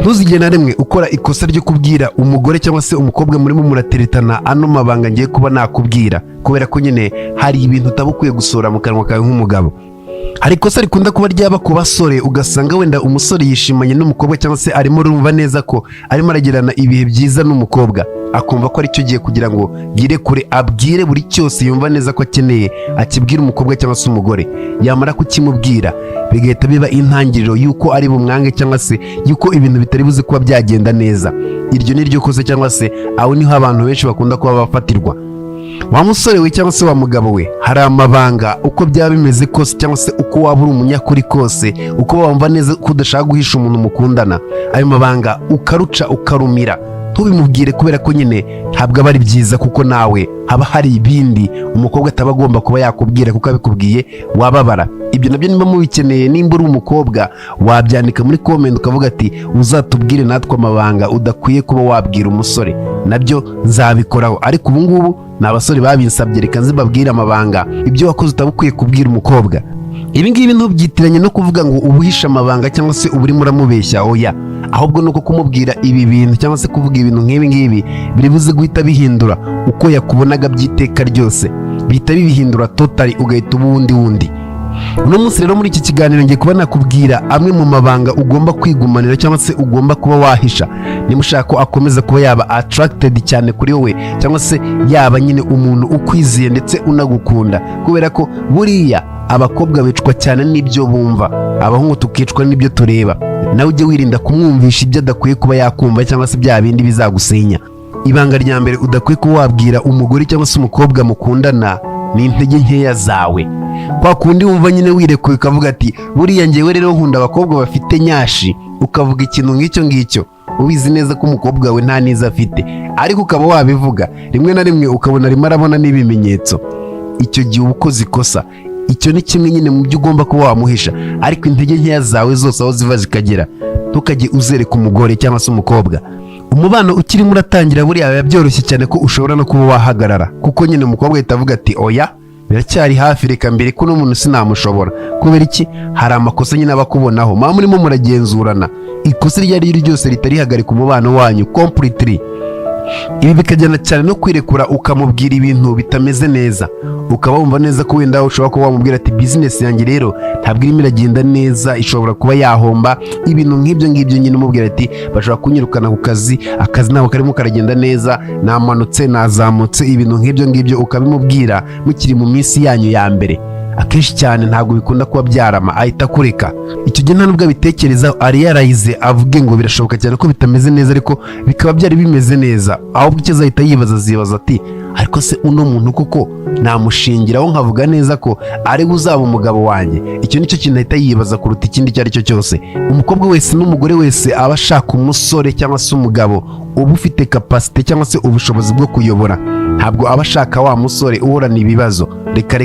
ntuzigere na rimwe ukora ikosa ryo kubwira umugore cyangwa se umukobwa murimo murateretana ano mabanga ngiye kuba nakubwira, kubera ko nyine hari ibintu utaba ukwiye gusohora mu kanwa kawe nk'umugabo. Hari ikosa rikunda kuba ryaba ku basore, ugasanga wenda umusore yishimanye n'umukobwa cyangwa se arimo rumva neza ko arimo aragirana ibihe byiza n'umukobwa, akumva ko ari cyo gihe kugira ngo yirekure abwire buri cyose yumva neza ko akeneye akibwira umukobwa cyangwa se umugore. Yamara kukimubwira bigahita biba intangiriro y'uko ari bumwange cyangwa se y'uko ibintu bitari buze kuba byagenda neza. Iryo ni ryo kosa cyangwa se aho niho abantu benshi bakunda kuba bafatirwa. Wa musore we cyangwa se wa mugabo we, hari amabanga uko byaba bimeze kose cyangwa se uko waba uri umunyakuri kose, uko wumva neza ko udashaka guhisha umuntu mukundana, ayo mabanga ukaruca ukarumira, ntubimubwire kubera ko nyine ntabwo aba ari byiza, kuko nawe haba hari ibindi umukobwa ataba agomba kuba yakubwira, kuko abikubwiye wababara. Ibyo nabyo niba mubikeneye, nimba uri umukobwa wabyandika muri comment ukavuga ati uzatubwire natwe amabanga udakwiye kuba wabwira umusore, nabyo nzabikoraho. Ariko ubu ngubu ni abasore babinsabye, reka nzibabwire amabanga ibyo wakoze utaba ukwiye kubwira umukobwa. Ibi ngibi ntubyitiranye no kuvuga ngo ubuhisha amabanga cyangwa se uba urimo uramubeshya, oya, ahubwo nuko kumubwira ibi bintu cyangwa se kuvuga ibintu nk'ibi ngibi biri buze guhita bihindura uko yakubonaga by'iteka ryose, bihita bibihindura totally, ugahita uba wundi. Uno munsi rero muri iki kiganiro ngiye kuba nakubwira amwe mu mabanga ugomba kwigumanira cyangwa se ugomba kuba wahisha niba ushaka ko akomeza kuba yaba attracted cyane kuri wowe, cyangwa se yaba nyine umuntu ukwiziye ndetse unagukunda, kubera ko buriya abakobwa bicwa cyane n'ibyo bumva, abahungu tukicwa n'ibyo tureba. Nawe ujye wirinda kumwumvisha ibyo adakwiye kuba yakumva cyangwa se bya bindi bizagusenya. Ibanga rya mbere udakwiye kuba wabwira umugore cyangwa se umukobwa mukundana ni intege nkeya zawe. Kwa kundi wumva nyine wirekuye ukavuga ati buriya njyewe rero nkunda abakobwa bafite nyashi, ukavuga ikintu nk'icyo ngicyo ubizi neza ko umukobwa we nta niza afite, ariko ukaba wabivuga rimwe na rimwe ukabona arimo arabona n'ibimenyetso. Icyo gihe uba ukoze ikosa. Icyo ni kimwe nyine mu byo ugomba kuba wamuhisha, ariko intege nkeya zawe zose aho ziva zikagera ntukajye uzereka umugore cyangwa se umukobwa. Umubano ukirimo uratangira buriya biba byoroshye cyane ko ushobora no kuba wahagarara, kuko nyine umukobwa ahita avuga ati oya biracyari hafi, reka mbere ko n'umuntu sinamushobora. Kubera iki? Hari amakosa nyine abakubonaho, mama murimo muragenzurana, ikosa iryo ari ryo ryose ritarihagarika umubano wanyu completely. Ibi bikajyana cyane no kwirekura ukamubwira ibintu bitameze neza, ukaba wumva neza ko wenda ushobora kuba wamubwira ati business yanjye rero ntabwo irimo iragenda neza, ishobora kuba yahomba, ibintu nk'ibyo ngibyo nyine umubwira ati bashobora kunyirukana ku kazi, akazi ntabwo karimo karagenda neza, namanutse nazamutse, ibintu nk'ibyo ngibyo ukabimubwira mukiri mu minsi yanyu ya mbere. Akenshi cyane ntabwo bikunda kuba byarama, ahita kureka. Icyo gihe nta nubwo abitekerezaho, ari yarayize avuge ngo birashoboka cyane ko bitameze neza, ariko bikaba byari bimeze neza. Ahubwo icyo azahita yibaza ati ariko se uno muntu koko namushingiraho nkavuga neza ko ari uzaba umugabo wanjye? Icyo nicyo kintu ahita yibaza kuruta ikindi icyo ari cyo cyose. Umukobwa wese n'umugore wese aba ashaka umusore cyangwa se umugabo uba ufite capacity cyangwa se ubushobozi bwo kuyobora, ntabwo aba ashaka wa musore uhorana ibibazo. Reka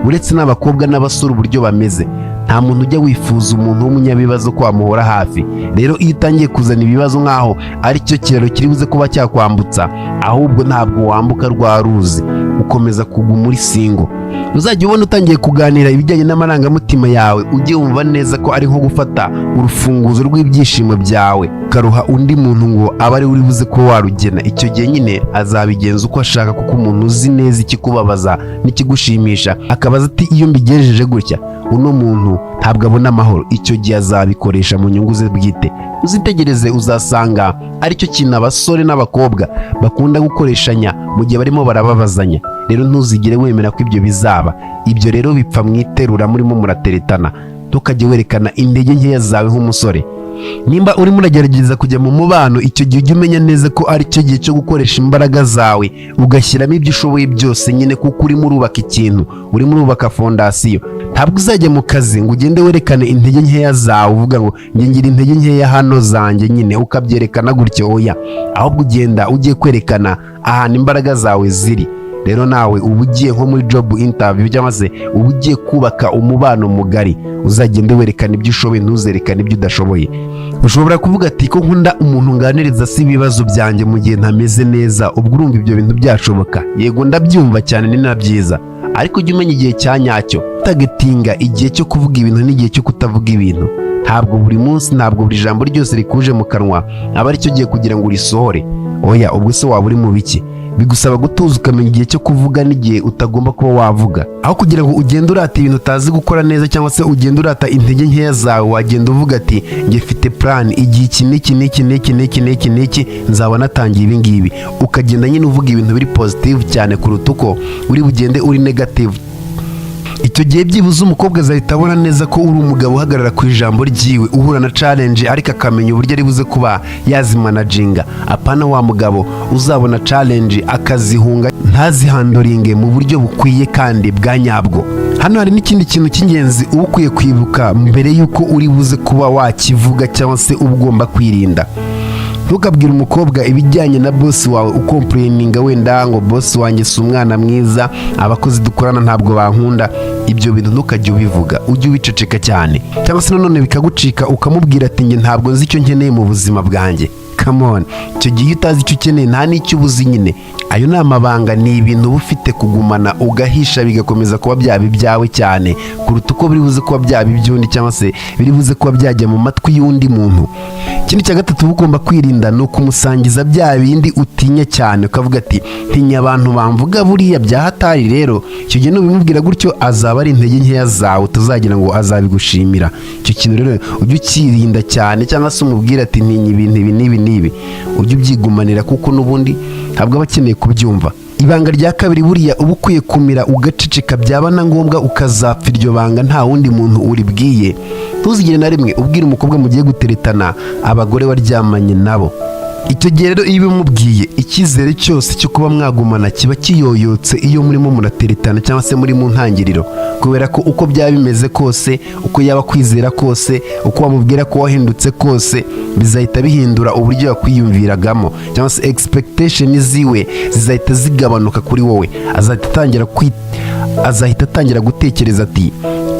uretse n'abakobwa n'abasore uburyo bameze, nta muntu ujya wifuza umuntu w'umunyabibazo ko wamuhora hafi. Rero iyo utangiye kuzana ibibazo nk'aho ari cyo kiraro kiri buze kuba cyakwambutsa, ahubwo ntabwo wambuka rwa ruzi, ukomeza kugwa muri singo. Uzajya ubona utangiye kuganira ibijyanye n'amarangamutima yawe, ujye wumva neza ko ari nko gufata urufunguzo rw'ibyishimo byawe ukaruha undi muntu ngo abe ari uri buze ko warugena. Icyo gihe nyine azabigenza uko ashaka, kuko umuntu uzi neza ikikubabaza n'ikigushimisha akabaza ati iyo mbigejeje gutya uno muntu ntabwo abona amahoro, icyo gihe azabikoresha mu nyungu ze bwite. Uzitegereze uzasanga aricyo kintu abasore n'abakobwa bakunda gukoreshanya mu gihe barimo barababazanya. Rero ntuzigire wemera ko ibyo bizaba. Ibyo rero bipfa mu iterura murimo murateretana. Ntukajye werekana intege nkeya zawe nk'umusore. Nimba urimo uragerageza kujya mu mubano, icyo gihe ujye umenya neza ko ari cyo gihe cyo gukoresha imbaraga zawe ugashyiramo ibyo ushoboye byose nyine, kuko urimo urubaka ikintu, urimo urubaka fondasiyo. Ntabwo uzajya mu kazi ngo ugende werekane intege nkeya zawe uvuga ngo njye ngira intege nkeya hano zanjye nyine ukabyerekana gutyo, oya. Ahubwo ugenda ugiye kwerekana ahantu imbaraga zawe ziri. Rero nawe uba ugiye nko muri job interview cyangwa se uba ugiye kubaka umubano mugari, uzagende werekana ibyo ushoboye, ntuzerekane ibyo udashoboye. Ushobora kuvuga ati ko nkunda umuntu nganiriza si ibibazo byanjye mu gihe ntameze neza, ubwo urumva ibyo bintu byashoboka. Yego ndabyumva cyane, ni na byiza, ariko ujye umenya igihe cya nyacyo, utagetinga igihe cyo kuvuga ibintu n'igihe cyo kutavuga ibintu. ntabwo buri munsi, ntabwo buri jambo ryose rikuje mu kanwa aba aricyo gihe kugira ngo urisohore. Oya, ubwo se waba uri mu biki? Bigusaba gutuza ukamenya igihe cyo kuvuga n'igihe utagomba kuba wavuga. Aho kugira ngo ugende urata ibintu utazi gukora neza cyangwa se ugende urata intege nkeya zawe, wagenda uvuga ati njye mfite plan, igihe iki nzaba natangiye ibi ngibi. Ukagenda nyine uvuga ibintu biri positive cyane kuruta uko uri bugende uri negative. Icyo gihe byibuze umukobwa azahita abona neza ko uri umugabo uhagarara ku ijambo ryiwe, uhura na challenge ariko akamenya uburyo ari buze kuba yazimanaginga. Apana wa mugabo uzabona challenge akazihunga, ntazihandoringe mu buryo bukwiye kandi bwa nyabwo. Hano hari n'ikindi kintu cy'ingenzi uba ukwiye kwibuka mbere y'uko uri buze kuba wakivuga cyangwa se uba ugomba kwirinda. Ntukabwire umukobwa ibijyanye na boss wawe ukomplaininga wenda ngo boss wanjye si umwana mwiza, abakozi dukorana ntabwo bankunda. Ibyo bintu ntukajye ubivuga, ujye ubiceceka cyane. Cyangwa se nanone bikagucika ukamubwira ati njye ntabwo nzi icyo nkeneye mu buzima bwanjye. Come on, icyo gihe utazi icyo ukeneye nta n'icyo ubuzi nyine. Ayo ni amabanga, ni ibintu uba ufite kugumana ugahisha bigakomeza kuba byaba ibyawe cyane kuruta uko biri buze kuba byaba iby'undi cyangwa se biri buze kuba byajya mu matwi y'undi muntu. Ikindi cya gatatu uba ugomba kwirinda ni ukumusangiza bya bindi utinya cyane, ukavuga ati ntinya abantu bamvuga buriya bya hatari. Rero icyo gihe nubimubwira gutyo azaba ari intege nkeya zawe, utazagira ngo azabigushimira. Icyo kintu rero ujye ukirinda cyane, cyangwa se umubwira ati ntinya ibintu ibi n'ibi, ujye ubyigumanira kuko n'ubundi ntabwo aba akeneye kubyumva. Ibanga rya kabiri buriya uba ukwiye kumira ugaceceka, byaba na ngombwa ukazapfa iryo banga nta wundi muntu uribwiye. Ntuzigire na rimwe ubwira umukobwa mugiye guteretana abagore waryamanye nabo. Icyo gihe rero iyo ubimubwiye, icyizere cyose cyo kuba mwagumana kiba kiyoyotse iyo murimo murateretana cyangwa se muri mu ntangiriro, kubera ko uko byaba bimeze kose, uko yaba kwizera kose, uko wamubwira ko wahindutse kose, bizahita bihindura uburyo yakwiyumviragamo, cyangwa se expectation ziwe zizahita zigabanuka kuri wowe. Azahita atangira gutekereza ati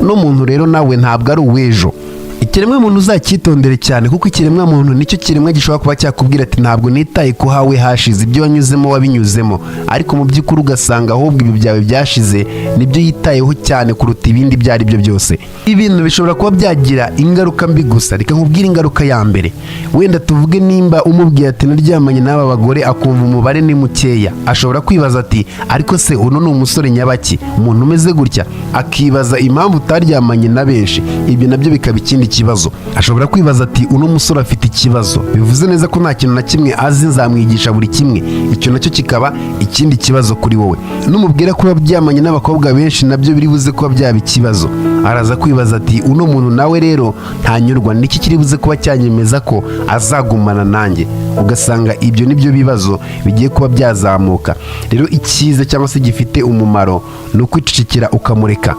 no muntu rero nawe ntabwo ari uw'ejo. Ikiremwa muntu uzacyitondere cyane, kuko ikiremwa muntu nicyo kiremwa gishobora kuba cyakubwira ati ntabwo nitaye ku hawe hashize, ibyo wanyuzemo wabinyuzemo, ariko mu by'ukuri ugasanga ahubwo ibi byawe byashize nibyo yitayeho cyane kuruta ibindi ibyo ari byo byose. Ibintu bishobora kuba byagira ingaruka mbi gusa. Reka nkubwire ingaruka ya mbere. Wenda tuvuge nimba umubwiye ati naryamanye n'aba bagore akumva umubare ni mukeya, ashobora kwibaza ati ariko se uno ni umusore nyabaki, umuntu umeze gutya, akibaza impamvu utaryamanye na benshi. Ibyo nabyo bikaba ikindi kibazo. Ashobora kwibaza ati uno musore afite ikibazo, bivuze neza ko nta kintu na kimwe azi, nzamwigisha buri kimwe. Icyo nacyo kikaba ikindi kibazo kuri wowe. Numubwira ko yabyamanye n'abakobwa benshi, nabyo biri buze kuba byaba ikibazo. Araza kwibaza ati uno muntu nawe rero ntanyurwa n'iki kiri buze kuba cyanyemeza ko azagumana nanjye. Ugasanga ibyo nibyo bibazo bigiye kuba byazamuka. Rero icyiza cyangwa se gifite umumaro ni ukwicecekera ukamureka.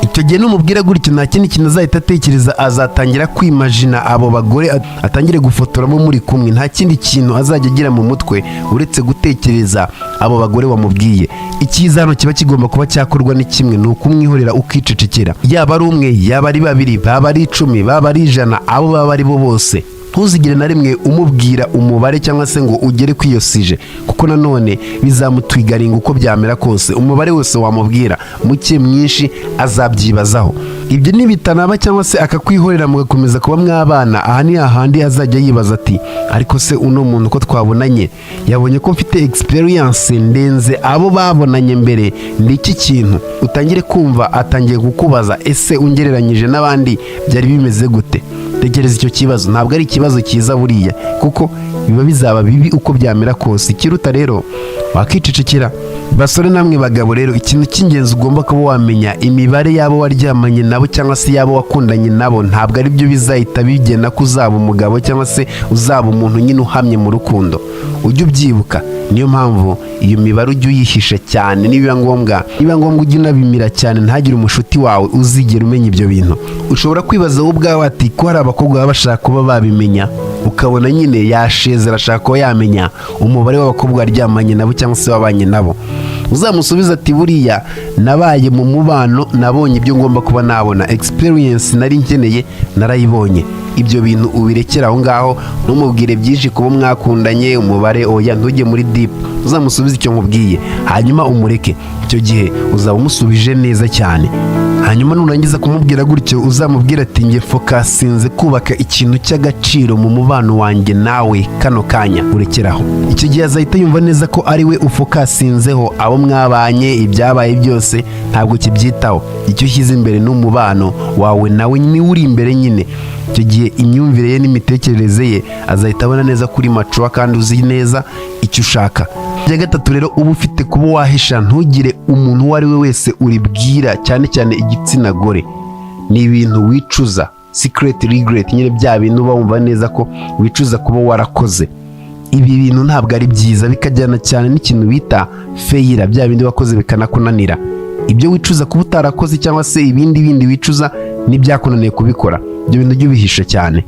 Icyo gihe numubwira gutyo nta kindi kintu azahita atekereza, azatangira kwimagina abo bagore, atangire gufotoramo muri kumwe. Nta kindi kintu azajya agira mu mutwe uretse gutekereza abo bagore wamubwiye. Icyiza hano kiba kigomba kuba cyakorwa ni kimwe, ni ukumwihorera ukicecekera. Yaba ari umwe, yaba ari babiri, baba ari 10, baba ari 100, abo baba ari bo bose. Ntuzigire na rimwe umubwira umubare cyangwa se ngo ugere kwiyosije, kuko nanone bizamutwigaringa uko byamera kose. Umubare wose wamubwira, muke mwinshi, azabyibazaho. Ibyo nibitanaba cyangwa se akakwihorera mugakomeza kuba mwabana, aha ni hahandi azajya yibaza ati ariko se uno muntu ko twabonanye yabonye ko mfite experience ndenze abo babonanye mbere, ni iki kintu? Utangire kumva atangiye kukubaza ese ungereranyije n'abandi byari bimeze gute? Tekereza icyo kibazo, ntabwo ari ikibazo cyiza buriya, kuko biba bizaba bibi uko byamera kose. Ikiruta rero wakicecekera. Basore namwe bagabo rero, ikintu cy'ingenzi ugomba kuba wamenya, imibare yabo waryamanye nabo cyangwa se yabo wakundanye nabo ntabwo ari byo bizahita bigena ko uzaba umugabo cyangwa se uzaba umuntu nyine uhamye mu rukundo. Ujye ubyibuka. Niyo mpamvu iyo mibare ujye uyihisha cyane, nibiba ngombwa ujye unabimira cyane, ntagire umushuti wawe uzigera umenya ibyo bintu. Ushobora kwibaza wowe ubwawe ati ko hari abakobwa baba bashaka kuba babimenya, ukabona nyine yasheze arashaka kuba yamenya umubare w'abakobwa waryamanye nabo cyangwa se wabanye nabo. Uzamusubiza ati buriya nabaye mu mubano, nabonye ibyo ngomba kuba nabona, experience nari nkeneye narayibonye. Ibyo bintu ubirekera aho ngaho, ntumubwire byinshi kuba mwakundanye umubare, oya, ntujye muri deep. Uzamusubiza icyo nkubwiye hanyuma umureke. Icyo gihe uzaba umusubije neza cyane. hanyuma nurangiza kumubwira gutyo uzamubwira ati nge fokasinze kubaka ikintu cy'agaciro mu mubano wanjye nawe kano kanya urekeraho. Icyo gihe azahita yumva neza ko ari we ufokasinzeho, abo mwabanye ibyabaye byose ntabwo kibyitaho, icyo ushyize imbere n'umubano wawe nawe niwe uri imbere nyine. Icyo gihe imyumvire ye n'imitekerereze ye azahita abona neza kuri mature kandi uzi neza icyo ushaka. Icya gatatu rero, uba ufite kuba wahisha, ntugire umuntu uwo ari we wese uribwira, cyane cyane igitsina gore. Ni ibintu wicuza, secret regret, nyine bya bintu uba wumva neza ko wicuza kuba warakoze. Ibi bintu ntabwo ari byiza, bikajyana cyane n'ikintu bita failure, bya bindi wakoze bikanakunanira. Ibyo wicuza kuba utarakoze cyangwa se ibindi wicuza n'ibyakunaniye kubikora, ibyo bintu jya ubihisha cyane.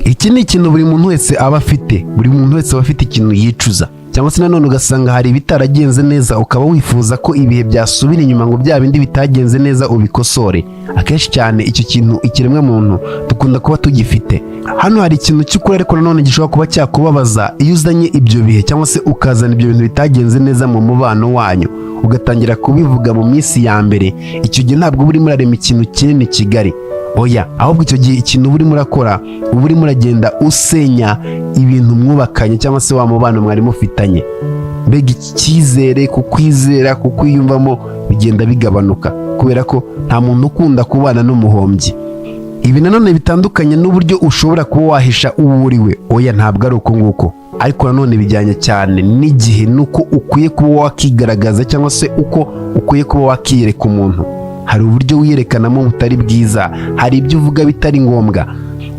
Iki ni ikintu buri muntu wese aba afite, buri muntu wese aba afite ikintu yicuza, cyangwa se nanone ugasanga hari ibitaragenze neza ukaba wifuza ko ibihe byasubira inyuma ngo bya bindi bitagenze neza ubikosore. Akenshi cyane icyo kintu ikiremwa muntu dukunda kuba tugifite. Hano hari ikintu cy'ukuri ariko nanone gishobora kuba cyakubabaza iyo uzanye ibyo bihe cyangwa se ukazana ibyo bintu bitagenze neza mu mubano wanyu, ugatangira kubivuga mu minsi ya mbere. Icyo gihe ntabwo uba urimo urarema ikintu kinini kigari, oya, ahubwo icyo gihe ikintu uba urimo urakora, uba urimo uragenda usenya ibintu mwubakanye cyangwa se wa mubano mwari mufitanye. Mbega icyizere, kukwizera, kukwiyumvamo bigenda bigabanuka, kubera ko nta muntu ukunda kubana n'umuhombyi. Ibi nanone bitandukanye n'uburyo ushobora kuba wahisha uwo uri we, oya ntabwo ari uko nguko, ariko nanone bijyanye cyane n'igihe nuko ukwiye kuba wakigaragaza cyangwa se uko ukwiye kuba wakiyereka umuntu. Hari uburyo wiyerekanamo butari bwiza, hari ibyo uvuga bitari ngombwa.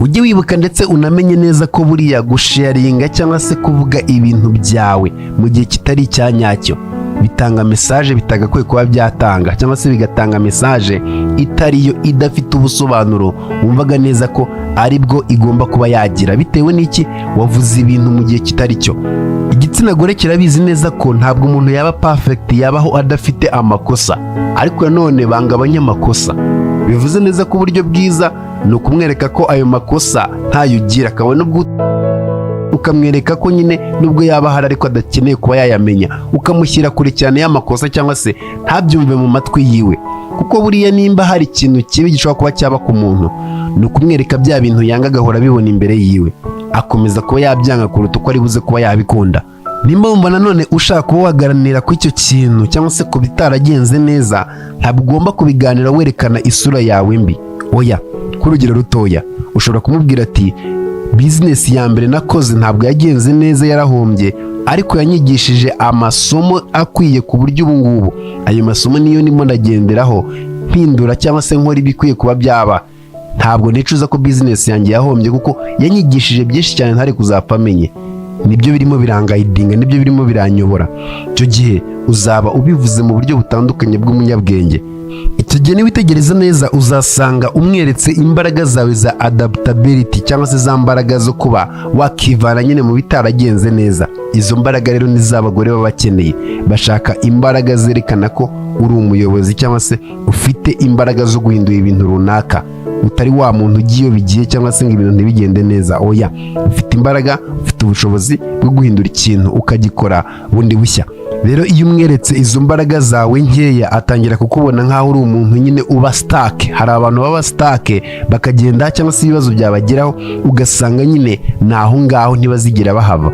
Ujye wibuka ndetse unamenye neza ko buriya gusharinga cyangwa se kuvuga ibintu byawe mu gihe kitari icyanyacyo bitanga message bitagakwiye kuba byatanga, cyangwa se bigatanga message itariyo, idafite ubusobanuro wumvaga neza ko ari bwo igomba kuba yagira, bitewe n'iki wavuze ibintu mu gihe kitari cyo. Igitsina gore kirabizi neza ko ntabwo umuntu yaba perfect, yabaho adafite amakosa, ariko nanone banga abanyamakosa. Bivuze neza ko uburyo bwiza ni ukumwereka ko ayo makosa ntayo ugira, kabone ubwo ukamwereka ko nyine nubwo yaba ahari ariko adakeneye kuba yayamenya, ukamushyira kure cyane y'amakosa cyangwa se ntabyumve mu matwi yiwe. Kuko buriya nimba hari ikintu kibi gishobora kuba cyaba ku muntu, ni ukumwereka bya bintu yanga agahora abibona imbere yiwe, akomeza kuba yabyanga kuruta uko ari buze kuba yabikunda. Nimba wumva nanone ushaka kuba waganira ku icyo kintu cyangwa se ku bitaragenze neza, ntabwo ugomba kubiganira werekana isura yawe mbi, oya. Kurugero rutoya, ushobora kumubwira ati business ya mbere nakoze ntabwo yagenze neza, yarahombye, ariko yanyigishije amasomo akwiye ku buryo ubu ngubu ayo masomo niyo ndimo ndagenderaho mpindura cyangwa se nkora ibikwiye kuba byaba. Ntabwo nicuza ko business yanjye yahombye kuko yanyigishije byinshi cyane ntari kuzapfa amenye. Nibyo birimo birangayidinga, nibyo birimo biranyobora. Icyo gihe uzaba ubivuze mu buryo butandukanye bw'umunyabwenge. Icyo gihe niwitegereza neza uzasanga umweretse imbaraga zawe za adaptability cyangwa se za mbaraga zo kuba wakivana nyine mu bitaragenze neza. Izo mbaraga rero ni z'abagore baba bakeneye, bashaka imbaraga zerekana ko uri umuyobozi cyangwa se ufite imbaraga zo guhindura ibintu runaka, utari wa muntu ugiye bigiye cyangwa se ngo ibintu ntibigende neza, oya, ufite imbaraga, ufite ubushobozi bwo guhindura ikintu ukagikora bundi bushya. Rero iyo umweretse izo mbaraga zawe nkeya, atangira kukubona nk'aho uri umuntu nyine uba stuck. Hari abantu baba stuck bakagenda cyangwa se ibibazo byabageraho ugasanga nyine naho ngaho ntibazigera bahava,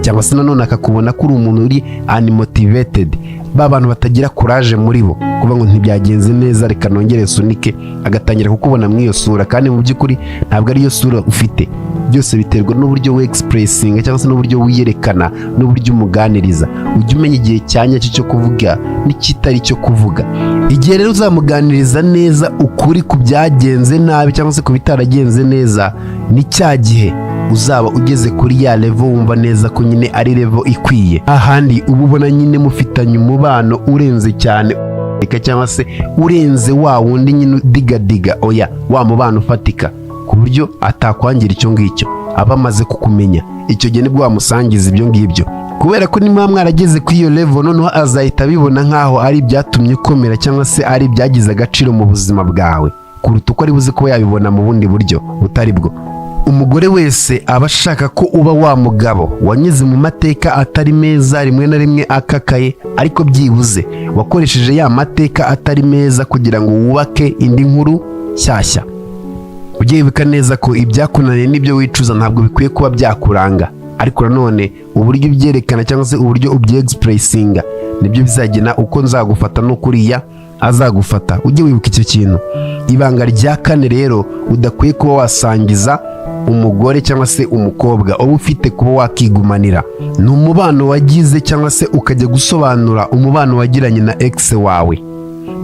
cyangwa se nanone akakubona ko uri umuntu uri unmotivated, ba bantu batagira courage muri bo, kuvuga ngo ntibyagenze neza reka nongere sunike, agatangira kukubona mu iyo sura, kandi mu by'ukuri ntabwo ari yo sura ufite. Byose biterwa n'uburyo we expressing cyangwa se n'uburyo wiyerekana n'uburyo umuganiriza. Ujye umenya igihe cyanyacyo cyo kuvuga n'ikitari cyo kuvuga. Igihe rero uzamuganiriza neza ukuri ku byagenze nabi cyangwa se ku bitaragenze neza, ni cya gihe uzaba ugeze kuri ya level wumva neza ko nyine ari level ikwiye, ahandi uba ubona nyine mufitanye umubano urenze cyane cyangwa se urenze wa wundi nyine digadiga, oya, wa mubano ufatika ku buryo atakwangira icyo ngicyo, aba amaze kukumenya. Icyo gihe nibwo wamusangiza ibyo ngibyo, kubera ko niba mwarageze kuri iyo level, noneho azahita abibona nk'aho ari ibyatumye ukomera cyangwa se ari ibyagize agaciro mu buzima bwawe, kuruta uko ari buze kuba yabibona mu bundi buryo butari bwo. umugore wese aba ashaka ko uba wa mugabo wanyuze mu mateka atari meza, rimwe na rimwe akakaye, ariko byibuze wakoresheje ya mateka atari meza kugira ngo wubake indi nkuru nshyashya. Ujye wibuka neza ko ibyakunaniye n'ibyo wicuza ntabwo bikwiye kuba byakuranga, ariko nanone uburyo ubyerekana cyangwa se uburyo ubyegisipurisinga nibyo bizagena uko nzagufata n'ukuriya azagufata. Ujye wibuka icyo kintu. Ibanga rya kane rero udakwiye kuba wasangiza umugore cyangwa se umukobwa uba ufite kuba wakigumanira, ni umubano wagize cyangwa se ukajya gusobanura umubano wagiranye na ex wawe.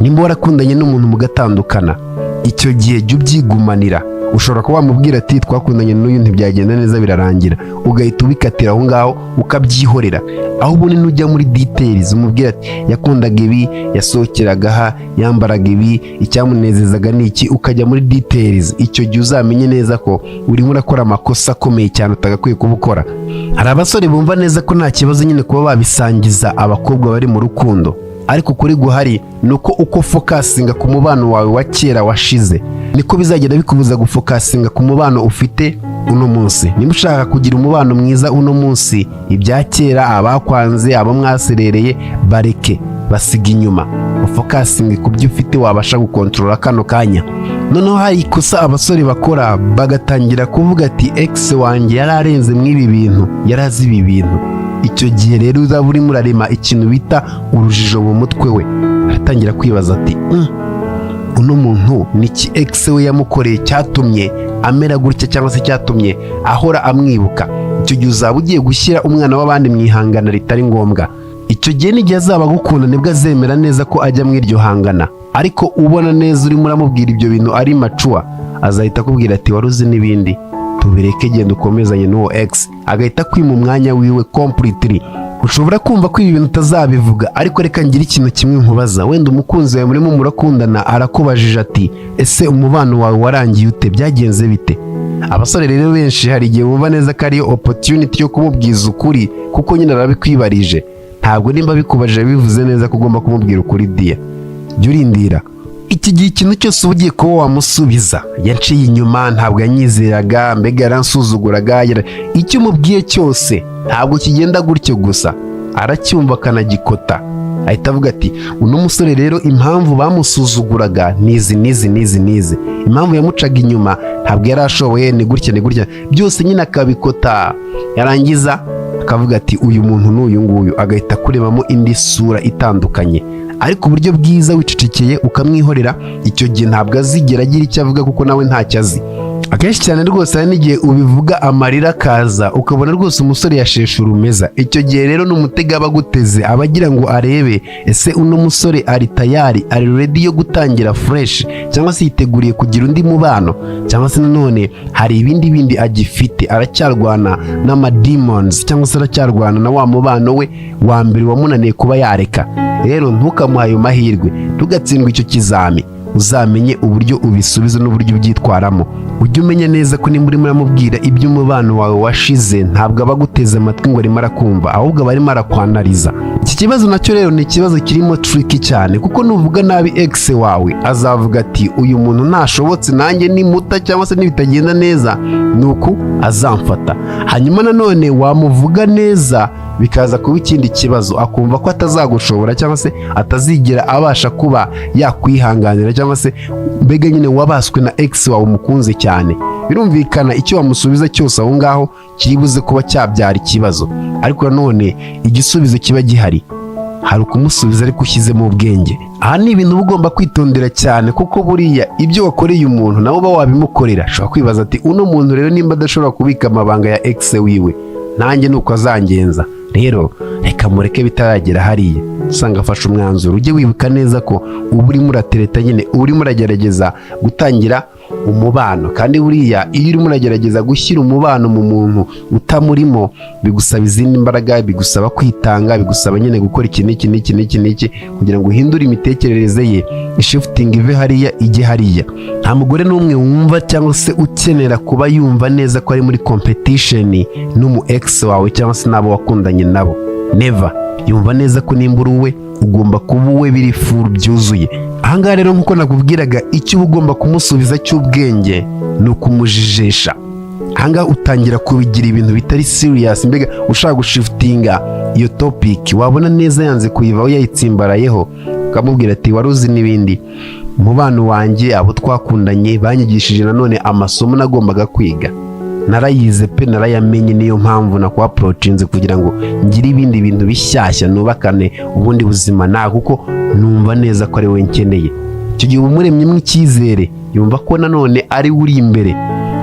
Nimba warakundanye n'umuntu mugatandukana, icyo gihe jya ubyigumanira. Ushobora kuba wamubwira ati twakundanye n'uyu ntibyagenda neza birarangira, ugahita ubikatira aho ngaho ukabyihorera. Aho ubundi nujya muri details umubwira ati yakundaga ibi, yasohokeraga aha, yambaraga ibi, icyamunezezaga ni iki, ukajya muri details. Icyo gihe uzamenye neza ko urimo urakora amakosa akomeye cyane utagakwiye kuba ukora. Hari abasore bumva neza ko nta kibazo nyine kuba babisangiza abakobwa bari mu rukundo, ariko kuri guhari ni uko fokasinga ku mubano wawe wa kera washize niko bizagenda bikubuza gufokasinga ku mubano ufite uno munsi. Niba ushaka kugira umubano mwiza uno munsi, ibya kera, abakwanze, abo mwaserereye bareke, basiga inyuma, ufokasinge ku byo ufite wabasha gukontorora kano kanya. Noneho hari ikosa abasore bakora bagatangira kuvuga ati ex wanjye yararenze mw'ibi bintu, yarazi ibi bintu. Icyo gihe rero uzaba urimo urarema ikintu bita urujijo mu mutwe we. Aratangira kwibaza ati uno muntu niki ex we yamukoreye cyatumye amera gutya cyangwa se cyatumye ahora amwibuka. Icyo gihe uzaba ugiye gushyira umwana w'abandi mu ihangana ritari ngombwa. Icyo gihe n'igihe azaba agukunda nibwo azemera neza ko ajya mu iryo hangana, ariko ubona neza urimo uramubwira ibyo bintu ari macuwa, azahita akubwira ati waruzi n'ibindi, tubireke genda ukomezanye n'uwo ex, agahita kwima umwanya wiwe completely. Ushobora kumva ko ibi bintu utazabivuga, ariko reka ngira ikintu kimwe nkubaza. Wenda umukunzi wawe murimo murakundana arakubajije ati ese umubano wawe warangiye ute, byagenze bite? Abasore rero benshi hari igihe bumva neza ko ariyo opportunity yo kumubwiza ukuri, kuko nyine arabikwibarije. Ntabwo nimba bikubajije bivuze neza ko ugomba kumubwira ukuri dia. Jya urindira. Iki gihe ikintu cyose uba ugiye kuba wamusubiza, yanciye inyuma, ntabwo yanyizeraga, mbega yaransuzuguraga, icyo umubwiye cyose ntabwo kigenda gutyo gusa, aracyumva akanagikota. Ahita avuga ati uno musore rero impamvu bamusuzuguraga nizi, impamvu yamucaga inyuma ntabwo yarashoboye, ni gutya, byose nyine akabikota. Yarangiza akavuga ati uyu muntu n'uyu nguyu, agahita kurebamo indi sura itandukanye. Ariko uburyo bwiza wicecekeye ukamwihorera, icyo gihe ntabwo azigera agira icyo avuga kuko nawe ntacyo azi. Akenshi cyane rwose hari n'igihe ubivuga amarira akaza, ukabona rwose umusore yasheshe urumeza. Icyo gihe rero n'umutega aba aguteze, aba agira ngo arebe ese uno musore ari tayari, ari ready yo gutangira fresh, cyangwa se yiteguriye kugira undi mubano, cyangwa se nanone hari ibindi agifite, aracyarwana n'amademons, cyangwa se aracyarwana na wa mubano we wa mbere wamunaniye kuba yareka. Rero ntukamuhe ayo mahirwe, ntugatsindwe icyo kizami. Uzamenye uburyo ubisubiza n'uburyo ubyitwaramo. Ujye umenya neza ko nimba urimo uramubwira iby'umubano wawe washize, ntabwo aba aguteze amatwi ngo arimo arakumva, ahubwo aba arimo arakwanariza. Iki kibazo nacyo rero ni ikibazo kirimo tricky cyane, kuko nuvuga nabi ex wawe azavuga ati uyu muntu ntashobotse, nanjye ni muta, cyangwa se nibitagenda neza nuko azamfata. Hanyuma nanone wamuvuga neza bikaza kuba ikindi kibazo, akumva ko atazagushobora cyangwa se atazigera abasha kuba yakwihanganira, cyangwa se mbega nyine wabaswe na ex wawe umukunze cyane. Birumvikana icyo wamusubiza cyose aho ngaho kiribuze kuba cyabyara ikibazo, ariko nanone igisubizo kiba gihari. Hari ukumusubiza ariko ushyizemo ubwenge. Aha ni ibintu uba ugomba kwitondera cyane, kuko buriya ibyo wakoreye umuntu nawe uba wabimukorera. Ushobora kwibaza ati uno muntu rero nimba adashobora kubika amabanga ya ex wiwe, nanjye nuko azangenza. Rero reka mureke bitaragera hariya. Usanga afashe umwanzuro. Ujye wibuka neza ko uba urimo uratereta nyine, urimo uragerageza gutangira umubano, kandi buriya iyo urimo uragerageza gushyira umubano mu muntu utamurimo, bigusaba izindi mbaraga, bigusaba kwitanga, bigusaba nyine gukora iki kugira ngo uhindure imitekerereze ye, ishifting ive hariya ijye hariya. Nta mugore n'umwe wumva cyangwa se ukenera kuba yumva neza ko ari muri competition n'umu ex wawe cyangwa se n'abo wakundanye nabo. Never. Yumva neza ko nimba uri uwe, ugomba kuba uwe biri full byuzuye. Ahangaha rero nkuko nakubwiraga, icyo uba ugomba kumusubiza cy'ubwenge ni ukumujijisha. ahangaha utangira kubigira ibintu bitari serious, mbega ushaka gushifutinga iyo topic, wabona neza yanze kuyivaho yayitsimbarayeho ukamubwira ati wari uzi n'ibindi, umubano wanjye abo twakundanye banyigishije nanone amasomo nagombaga kwiga, narayize pe narayamenye, niyo mpamvu nakwaprochinze kugira ngo ngire ibindi bintu bishyashya nubakane ubundi buzima nawe, kuko numva neza ko ari we nkeneye. Icyo gihe umuremyemo icyizere, yumva ko nanone ari uri imbere.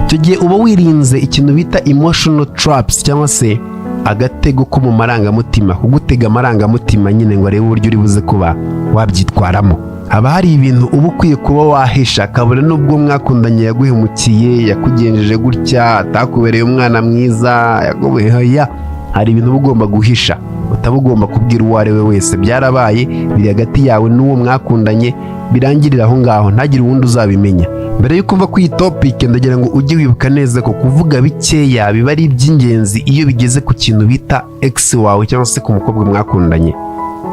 Icyo gihe uba wirinze ikintu bita emotional traps, cyangwa se agatego ko mu marangamutima, kugutega amarangamutima nyine ngo arebe uburyo uri buze kuba wabyitwaramo. Haba hari ibintu uba ukwiye kuba wahisha, kabone n'ubwo mwakundanye yaguhemukiye, yakugenjeje gutya, atakubereye umwana mwiza, yakubehoya, hari ibintu uba ugomba guhisha, utaba ugomba kubwira uwo ari we wese. Byarabaye, biri hagati yawe n'uwo mwakundanye, birangirira aho ngaho, ntagire uwundi uzabimenya. Mbere y'uko mva ku iyi topic, ndagira ngo ujye wibuka neza ko kuvuga bikeya biba ari iby'ingenzi iyo bigeze ku kintu bita ex wawe cyangwa se ku mukobwa mwakundanye.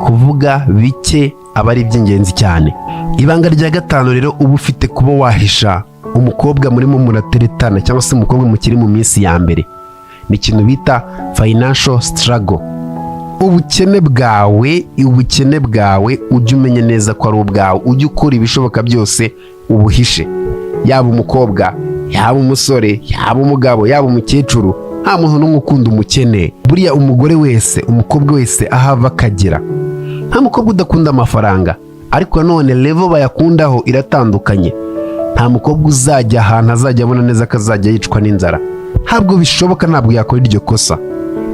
Kuvuga bike aba ari iby'ingenzi cyane. Ibanga rya gatanu rero uba ufite kuba wahisha umukobwa murimo murateretana cyangwa se umukobwa mukiri mu minsi ya mbere, ni ikintu bita financial struggle. Ubukene bwawe ujye umenya neza ko ari ubwawe, ujye ukora ibishoboka byose ubuhishe, yaba umukobwa, yaba umusore, yaba umugabo, yaba umukecuru, nta muntu n'umwe ukunda umukene. Buriya umugore wese, umukobwa wese ahava akagera, nta mukobwa udakunda amafaranga, ariko nanone level bayakundaho iratandukanye. Nta mukobwa uzajya ahantu azajya abona neza ko azajya yicwa n'inzara, ntabwo bishoboka, ntabwo yakora iryo kosa.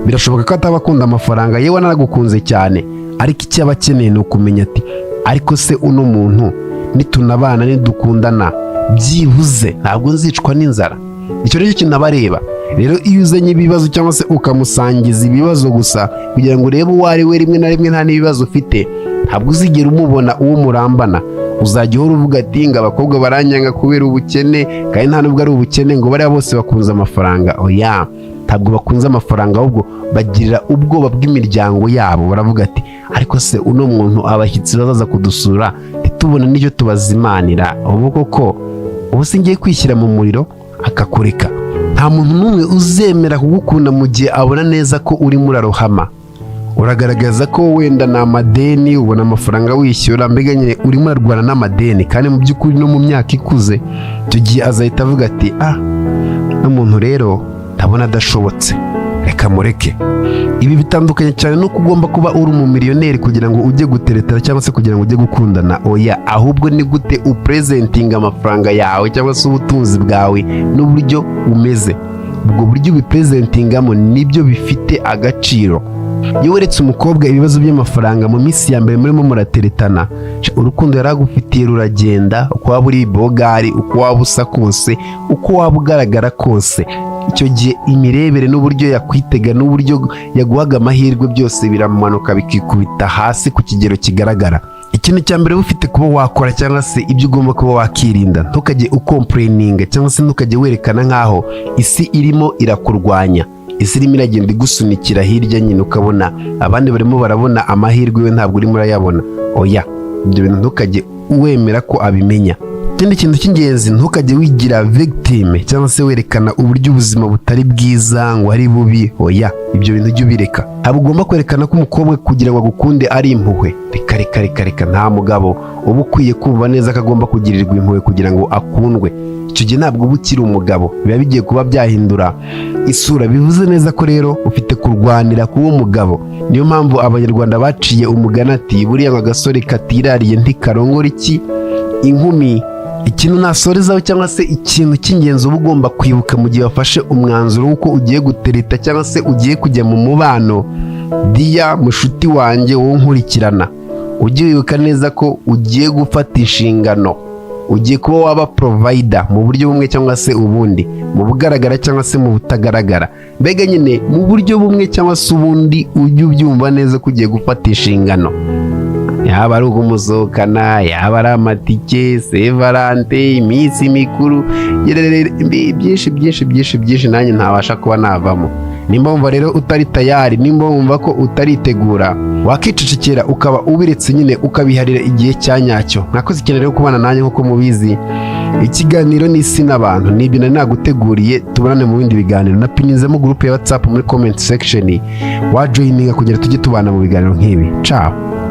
Birashoboka ko ataba akunda amafaranga, yewe naragukunze cyane, ariko icyo aba akeneye ni ukumenya ati ariko se uno muntu nitunabana nidukundana byibuze ntabwo nzicwa n'inzara. Icyo rero ikintu abareba. Rero iyo uzanye ibibazo cyangwa se ukamusangiza ibibazo gusa kugira ngo urebe uwo ari we, rimwe na rimwe nta n'ibibazo ufite, ntabwo uzigera umubona uwo murambana. Uzajya uhora uvuga ati ngo abakobwa baranyanga kubera ubukene, kandi nta nubwo ari ubukene ngo bariya bose bakunze amafaranga. Oya, ntabwo bakunze amafaranga, ahubwo bagirira ubwoba bw'imiryango yabo. Baravuga ati ariko se uno muntu abashyitsi bazaza kudusura ntitubone n'icyo tubazimanira, ubu koko ubu se ngiye kwishyira mu muriro akakureka. Nta muntu n'umwe uzemera kugukunda mu gihe abona neza ko urimo urarohama, uragaragaza ko wenda ni amadeni, ubona amafaranga wishyura, mbega nyine urimo urarwana n'amadeni, kandi mu by'ukuri no mu myaka ikuze. Icyo gihe azahita avuga ati n'umuntu rero ndabona adashobotse, reka mureke. Ibi bitandukanye cyane nuko ugomba kuba uri umumiliyoneri kugira ngo ujye guteretera cyangwa se kugira ngo ujye gukundana. Oya, ahubwo ni gute upresentinga amafaranga yawe cyangwa se ubutunzi bwawe n'uburyo umeze. Ubwo buryo ubipresentingamo nibyo bifite agaciro. Iyo weretse umukobwa ibibazo by'amafaranga mu minsi ya mbere murimo murateretana, urukundo yaragufitiye ruragenda. Uko waba uri bogari, uko waba usa kose, uko waba ugaragara kose, icyo gihe imirebere n'uburyo yakwitega n'uburyo yaguhaga amahirwe byose biramanuka bikikubita hasi ku kigero kigaragara. Ikintu cya mbere ufite kuba wakora cyangwa se ibyo ugomba kuba wakirinda, ntukajye ukomplaininga cyangwa se ntukajye werekana nkaho isi irimo irakurwanya, isi irimo iragenda igusunikira hirya nyine, ukabona abandi barimo barabona amahirwe we ntabwo urimo urayabona. Oya, ibyo bintu ntukajye wemera ko abimenya. Ikindi kintu cy'ingenzi, ntukajye wigira victim cyangwa se werekana uburyo ubuzima butari bwiza ngo ari bubi. Oya, ibyo bintu ujye ubireka. Ntabwo ugomba kwerekana ko umukobwa kugira ngo agukunde ari impuhwe. Reka, nta mugabo uba ukwiye kumva neza ko agomba kugirirwa impuhwe kugira ngo akundwe. Icyo gihe ntabwo uba ukiri umugabo, biba bigiye kuba byahindura isura. Bivuze neza ko rero ufite kurwanira kuba umugabo. Niyo mpamvu abanyarwanda baciye umugani ati buriya agasore katirariye ntikarongora iki inkumi. Ikintu nasorezaho cyangwa se ikintu cy'ingenzi uba ugomba kwibuka mu gihe wafashe umwanzuro w'uko ugiye gutereta cyangwa se ugiye kujya mu mubano, diya mushuti wanjye wowe nkurikirana, ujye wibuka neza ko ugiye gufata inshingano, ugiye kuba waba provider mu buryo bumwe cyangwa se ubundi, mu bugaragara cyangwa se mu butagaragara. Mbega nyine mu buryo bumwe cyangwa se ubundi ujye ubyumva neza ko ugiye gufata inshingano, yaba ari ukumusohokana, yaba ari amatike, sevalante, iminsi mikuru, byinshi nanjye ntabasha kuba navamo. Nimba wumva rero utari tayari, nimba wumva ko utaritegura, wakicecekera ukaba ubiretse nyine ukabiharira igihe cya nyacyo. Nakoze ikintu rero kubana nanjye nk'uko mubizi, ikiganiro n'isi n'abantu ni ibintu naguteguriye. Tubonane mu bindi biganiro. Napinyizemo groupe ya WhatsApp muri comment section, wajoyininga kugira tujye tubana mu biganiro nk'ibi. Ciao.